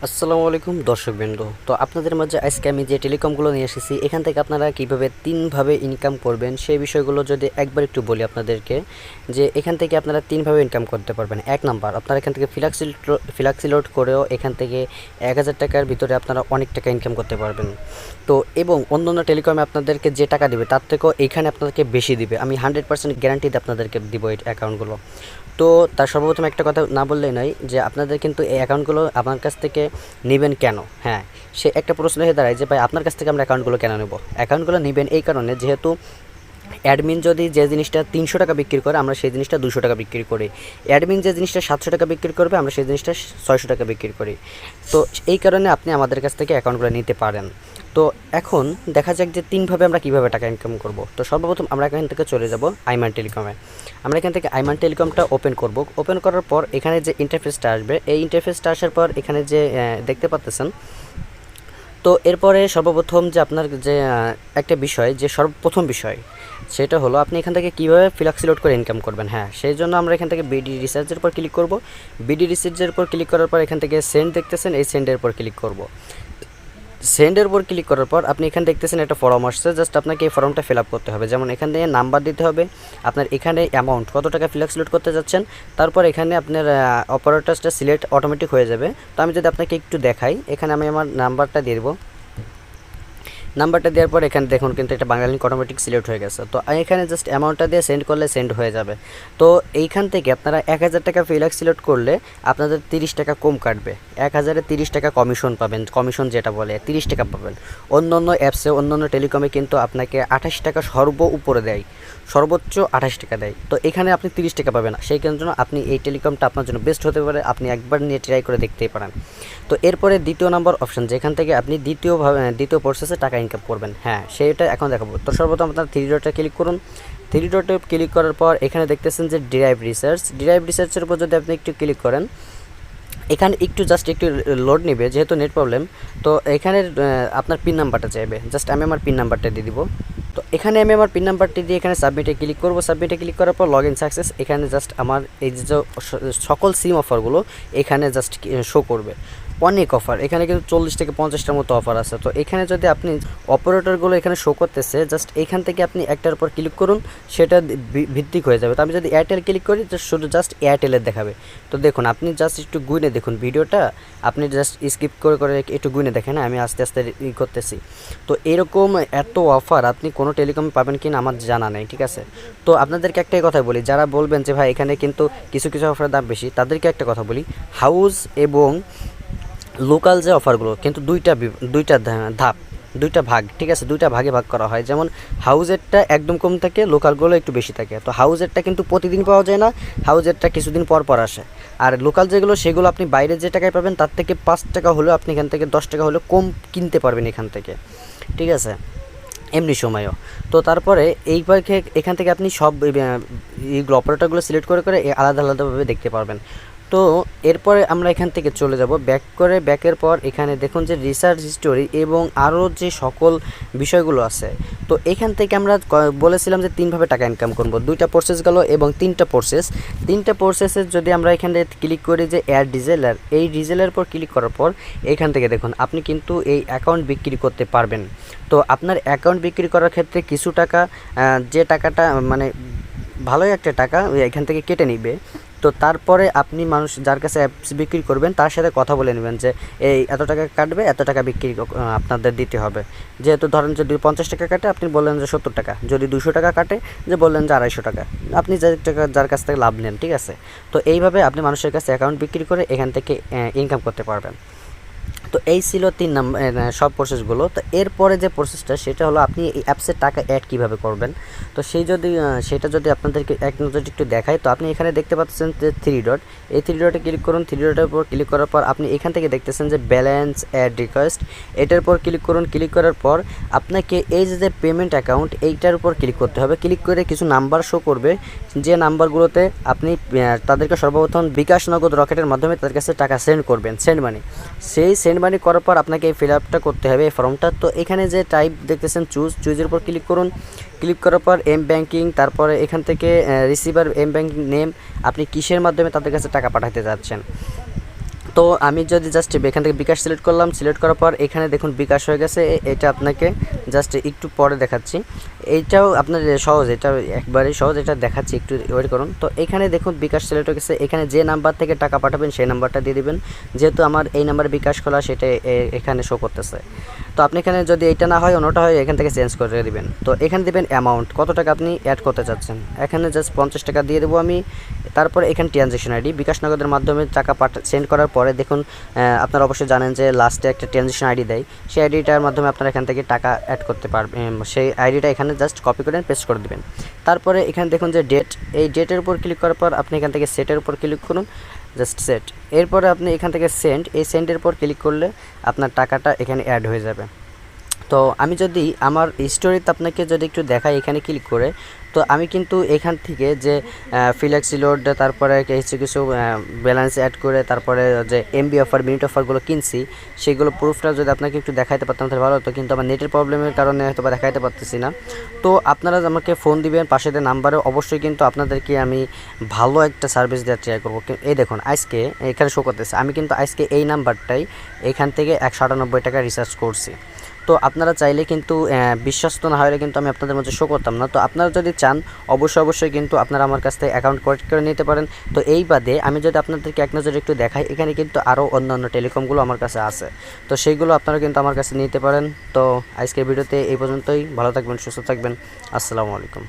আসসালামু আলাইকুম দর্শকবৃন্দ। তো আপনাদের মাঝে আজকে আমি যে টেলিকমগুলো নিয়ে এসেছি এখান থেকে আপনারা কীভাবে তিনভাবে ইনকাম করবেন সেই বিষয়গুলো যদি একবার একটু বলি আপনাদেরকে, যে এখান থেকে আপনারা তিনভাবে ইনকাম করতে পারবেন। এক নাম্বার, আপনারা এখান থেকে ফ্লাক্সি লোড করেও এখান থেকে 1000 টাকার ভিতরে আপনারা অনেক টাকা ইনকাম করতে পারবেন। তো এবং অন্যান্য টেলিকমে আপনাদেরকে যে টাকা দিবে তার থেকেও এইখানে আপনাদেরকে বেশি দিবে। আমি 100% গ্যারান্টিতে আপনাদেরকে দিব এই অ্যাকাউন্টগুলো। তো তার সর্বপ্রথম একটা কথা না বললেই নয়, যে আপনাদের কিন্তু এই অ্যাকাউন্টগুলো আমার কাছ থেকে নেবেন কেন? হ্যাঁ, সে একটা প্রশ্ন হয়ে দাঁড়ায় যে ভাই আপনার কাছ থেকে আমরা অ্যাকাউন্টগুলো কেন নেব? অ্যাকাউন্টগুলো নেবেন এই কারণে, যেহেতু অ্যাডমিন যদি যে জিনিসটা 300 টাকা বিক্রি করে আমরা সেই জিনিসটা 200 টাকা বিক্রি করি, অ্যাডমিন যে জিনিসটা 700 টাকা বিক্রি করবে আমরা সেই জিনিসটা 600 টাকা বিক্রি করি। তো এই কারণে আপনি আমাদের কাছ থেকে অ্যাকাউন্টগুলো নিতে পারেন। তো এখন দেখা যাক যে তিনভাবে আমরা কীভাবে টাকা ইনকাম করব। তো সর্বপ্রথম আমরা এখান থেকে চলে যাব আইমান টেলিকমে। আমরা এখান থেকে আইমান টেলিকমটা ওপেন করব। ওপেন করার পর এখানে যে ইন্টারফেসটা আসবে, এই ইন্টারফেসটা আসার পর এখানে যে দেখতে পাচ্ছেন, তো এরপরে সর্বপ্রথম যে আপনার যে একটা বিষয়, যে সর্বপ্রথম বিষয় সেটা হলো আপনি এখান থেকে কীভাবে ফ্লাক্সি লোড করে ইনকাম করবেন। হ্যাঁ, সেই জন্য আমরা এখান থেকে বিডি রিসার্চের উপর ক্লিক করব। বিডি রিসার্চের উপর ক্লিক করার পর এখান থেকে সেন্ড দেখতেছেন, এই সেন্ডের উপর ক্লিক করব। সেন্ডের উপর ক্লিক করার পর আপনি এখানে দেখতেছেন একটা ফর্ম আসছে, জাস্ট আপনাকে এই ফর্মটা ফিল আপ করতে হবে। যেমন এখান থেকে নাম্বার দিতে হবে, আপনার এখানে অ্যামাউন্ট কত টাকা ফ্লাক্সি লোড করতে যাচ্ছেন, তারপর এখানে আপনার অপারেটরসটা সিলেক্ট অটোমেটিক হয়ে যাবে। তো আমি যদি আপনাকে একটু দেখাই, এখানে আমি আমার নাম্বারটা দিয়ে দেবো। নাম্বারটা দেওয়ার পর এখানে দেখুন কিন্তু একটা বাংলা লিঙ্ক অটোমেটিক সিলেক্ট হয়ে গেছে। তো এখানে জাস্ট অ্যামাউন্টটা দিয়ে সেন্ড করলে সেন্ড হয়ে যাবে। তো এইখান থেকে আপনারা 1000 টাকা ফ্লাক্সি সিলেক্ট করলে আপনাদের 30 টাকা কম কাটবে। 1000-এ 30 টাকা কমিশন পাবেন, কমিশন যেটা বলে 30 টাকা পাবেন। অন্য অন্য অ্যাপসে অন্য টেলিকমে কিন্তু আপনাকে 28 টাকা সর্ব উপরে দেয়, সর্বোচ্চ 28 টাকা দেয়। তো এখানে আপনি 30 টাকা পাবেন। সেই জন্য আপনি এই টেলিকমটা আপনার জন্য বেস্ট হতে পারে, আপনি একবার নিয়ে ট্রাই করে দেখতেই পারেন। তো এরপরে দ্বিতীয় নাম্বার অপশন, যেখান থেকে আপনি দ্বিতীয় প্রসেসে টাকা ইনকাম করবেন, হ্যাঁ সেটা এখন দেখাবো। তো সর্বপ্রথম আপনার থ্রি ডটে ক্লিক করুন। থ্রি ডটে ক্লিক করার পর এখানে দেখতেছেন যে ডিরাইভ রিসার্চের উপর যদি আপনি একটু ক্লিক করেন, এখানে জাস্ট একটু লোড নেবে যেহেতু নেট প্রবলেম। তো এখানে আপনার পিন নাম্বারটা চাইবে, জাস্ট আমি আমার পিন নাম্বারটা দিয়ে দিব। তো এখানে আমি আমার পিন নাম্বারটি দিয়ে এখানে সাবমিটে ক্লিক করব। সাবমিটে ক্লিক করার পর লগ ইন সাকসেস। এখানে জাস্ট আমার এই যে সকল সিম অফারগুলো এখানে জাস্ট শো করবে। অনেক অফার, এখানে কিন্তু 40 থেকে 50টার মতো অফার আছে। তো এখানে যদি আপনি অপারেটরগুলো এখানে শো করতেছে, জাস্ট এখান থেকে আপনি একটার উপর ক্লিক করুন, সেটা ভিত্তিক হয়ে যাবে। তো আমি যদি এয়ারটেল ক্লিক করি তো শুধু জাস্ট এয়ারটেলের দেখাবে। তো দেখুন আপনি জাস্ট একটু গুনে দেখুন ভিডিওটা, আপনি জাস্ট স্কিপ করে করে একটু গুনে দেখেন, আমি আস্তে আস্তে করতেছি। তো এরকম এত অফার আপনি কোনো টেলিকমে পাবেন কিনা আমার জানা নেই, ঠিক আছে। তো আপনাদেরকে একটাই কথা বলি, যারা বলবেন যে ভাই এখানে কিন্তু কিছু কিছু অফারের দাম বেশি, তাদেরকে একটা কথা বলি, হাউস এবং লোকাল যে অফারগুলো কিন্তু দুইটা ভাগ, ঠিক আছে, দুইটা ভাগে ভাগ করা হয়। যেমন হাউজেরটা একদম কম থাকে, লোকালগুলো একটু বেশি থাকে। তো হাউজেরটা কিন্তু প্রতিদিন পাওয়া যায় না, হাউজেরটা কিছুদিন পর পর আসে। আর লোকাল যেগুলো সেগুলো আপনি বাইরে যে টাকায় পাবেন তার থেকে 5 টাকা হলেও আপনি এখান থেকে 10 টাকা হলেও কম কিনতে পারবেন এখান থেকে, ঠিক আছে, এমনি সময়ও। তো তারপরে এইবার এখান থেকে আপনি সব এইগুলো অপারেটরগুলো সিলেক্ট করে করে আলাদা আলাদাভাবে দেখতে পারবেন। তো এরপরে আমরা এখান থেকে চলে যাব ব্যাকের পর এখানে দেখুন যে রিসার্চ হিস্টোরি এবং আরও যে সকল বিষয়গুলো আছে। তো এখান থেকে আমরা বলেছিলাম যে তিনভাবে টাকা ইনকাম করব, দুইটা প্রসেস গেল এবং তিনটা প্রসেসের যদি আমরা এখানে ক্লিক করি যে অ্যাড ডিজেলার, এই ডিজেলের উপর ক্লিক করার পর এখান থেকে দেখুন আপনি কিন্তু এই অ্যাকাউন্ট বিক্রি করতে পারবেন। তো আপনার অ্যাকাউন্ট বিক্রি করার ক্ষেত্রে কিছু টাকা, যে টাকাটা মানে ভালোই একটা টাকা এখান থেকে কেটে নিবে। তো তারপরে আপনি মানুষ যার কাছে অ্যাপস বিক্রি করবেন তার সাথে কথা বলে নেবেন যে এই এত টাকা কাটবে, এত টাকা বিক্রি আপনাদের দিতে হবে। যেহেতু ধরেন যদি 50 টাকা কাটে আপনি বললেন যে 70 টাকা, যদি 200 টাকা কাটে যে বললেন যে 250 টাকা, আপনি যার কাছ থেকে লাভ নেন, ঠিক আছে। তো এইভাবে আপনি মানুষের কাছে অ্যাকাউন্ট বিক্রি করে এখান থেকে ইনকাম করতে পারবেন। তো এই ছিল 3 নাম্বার সব প্রসেসগুলো। তো এরপরে যে প্রসেসটা সেটা হলো আপনি এই অ্যাপসে টাকা অ্যাড কীভাবে করবেন। তো সেটা যদি আপনাদেরকে এক নজরে একটু দেখাই, তো আপনি এখানে দেখতে পাচ্ছেন যে 3 ডট, এই 3 ডটে ক্লিক করুন। 3 ডটের উপর ক্লিক করার পর আপনি এখান থেকে দেখতেছেন যে ব্যালেন্স অ্যাড রিকোয়েস্ট, এটার উপর ক্লিক করুন। ক্লিক করার পর আপনাকে এই যে পেমেন্ট অ্যাকাউন্ট এইটার উপর ক্লিক করতে হবে। ক্লিক করে কিছু নাম্বার শো করবে, যে নাম্বারগুলোতে আপনি তাদেরকে সর্বপ্রথম বিকাশ নগদ রকেটের মাধ্যমে তাদের কাছে টাকা সেন্ড করবেন, সেন্ড মানি। সেই সেন্ড মানি করার পর আপনাকে এই ফিল আপটা করতে হবে এই ফর্মটা। তো এখানে যে টাইপ দেখতেছেন চুজের উপর ক্লিক করুন। ক্লিক করার পর এম ব্যাঙ্কিং, তারপরে এখান থেকে রিসিভার এম ব্যাঙ্কিং নেম, আপনি কিসের মাধ্যমে তাদের কাছে টাকা পাঠাতে যাচ্ছেন। তো আমি যদি জাস্ট এখান থেকে বিকাশ সিলেক্ট করলাম, সিলেক্ট করার পর এখানে দেখুন বিকাশ হয়ে গেছে। এটা আপনাকে জাস্ট একটু পরে দেখাচ্ছি। এইটাও আপনার সহজ, এটা একবারেই সহজ, এটা দেখাচ্ছি, একটু ওয়েট করুন। তো এখানে দেখুন বিকাশ সিলেক্ট হয়ে গেছে। এখানে যে নাম্বার থেকে টাকা পাঠাবেন সেই নাম্বারটা দিয়ে দিবেন। যেহেতু আমার এই নাম্বারে বিকাশ খোলা, সেটা এখানে শো করতেছে। তো আপনি এখানে যদি এইটা না হয় অন্যটা হয়, এখান থেকে চেঞ্জ করে দিবেন। তো এখানে দিবেন অ্যামাউন্ট, কত টাকা আপনি অ্যাড করতে চাচ্ছেন। এখানে জাস্ট 50 টাকা দিয়ে দেবো আমি। তারপরে এখানে ট্রানজ্যাকশন আইডি, বিকাশ নগদের মাধ্যমে টাকা সেন্ড করার পরে দেখুন আপনারা অবশ্যই জানেন যে লাস্টে একটা ট্রানজ্যাকশন আইডি দেয়। সেই আইডিটার মাধ্যমে আপনারা এখান থেকে টাকা অ্যাড করতে পারবেন। সেই আইডিটা এখানে জাস্ট কপি করে পেস্ট করে দেবেন। তারপরে এখানে দেখুন যে ডেট, এই ডেটের উপর ক্লিক করার পর আপনি এখান থেকে সেটের উপর ক্লিক করুন, জাস্ট সেট। এরপরে আপনি এখান থেকে সেন্ড, এই সেন্ডের উপর ক্লিক করলে আপনার টাকাটা এখানে অ্যাড হয়ে যাবে। তো আমি যদি আমার স্টোরিতে আপনাকে যদি একটু দেখাই এখানে ক্লিক করে, তো আমি কিন্তু এখান থেকে যে ফ্লেক্সি লোড, তারপরে কিছু ব্যালেন্স অ্যাড করে, তারপরে যে এমবি অফার, মিনিট অফারগুলো কিনছি, সেগুলো প্রুফটা যদি আপনাকে একটু দেখাইতে পারতাম তাহলে ভালো হতো, কিন্তু আমার নেটের প্রবলেমের কারণে হয়তো বা দেখাইতে পারতেছি না। তো আপনারা আমাকে ফোন দিবেন পাশে যে নাম্বারে, অবশ্যই কিন্তু আপনাদেরকে আমি ভালো একটা সার্ভিস দেওয়ার ট্রাই করবো। এই দেখুন আজকে এখানে শো করতেছে, আমি কিন্তু আজকে এই নাম্বারটাই এখান থেকে 198 টাকা রিচার্জ করছি। তো আপনারা চাইলে কিন্তু বিশ্বস্ত না হলে কিন্তু আমি আপনাদের মধ্যে শো করতাম না। তো আপনারা যদি চান অবশ্যই কিন্তু আপনারা আমার কাছ থেকে অ্যাকাউন্ট ক্রিয়েট করে নিতে পারেন। তো এই বাদে আমি যদি আপনাদেরকে এক নজরে একটু দেখাই, এখানে কিন্তু আরও অন্যান্য টেলিকমগুলো আমার কাছে আছে। তো সেইগুলো আপনারা কিন্তু আমার কাছে নিতে পারেন। তো আজকের ভিডিওতে এই পর্যন্তই। ভালো থাকবেন, সুস্থ থাকবেন। আসসালামু আলাইকুম।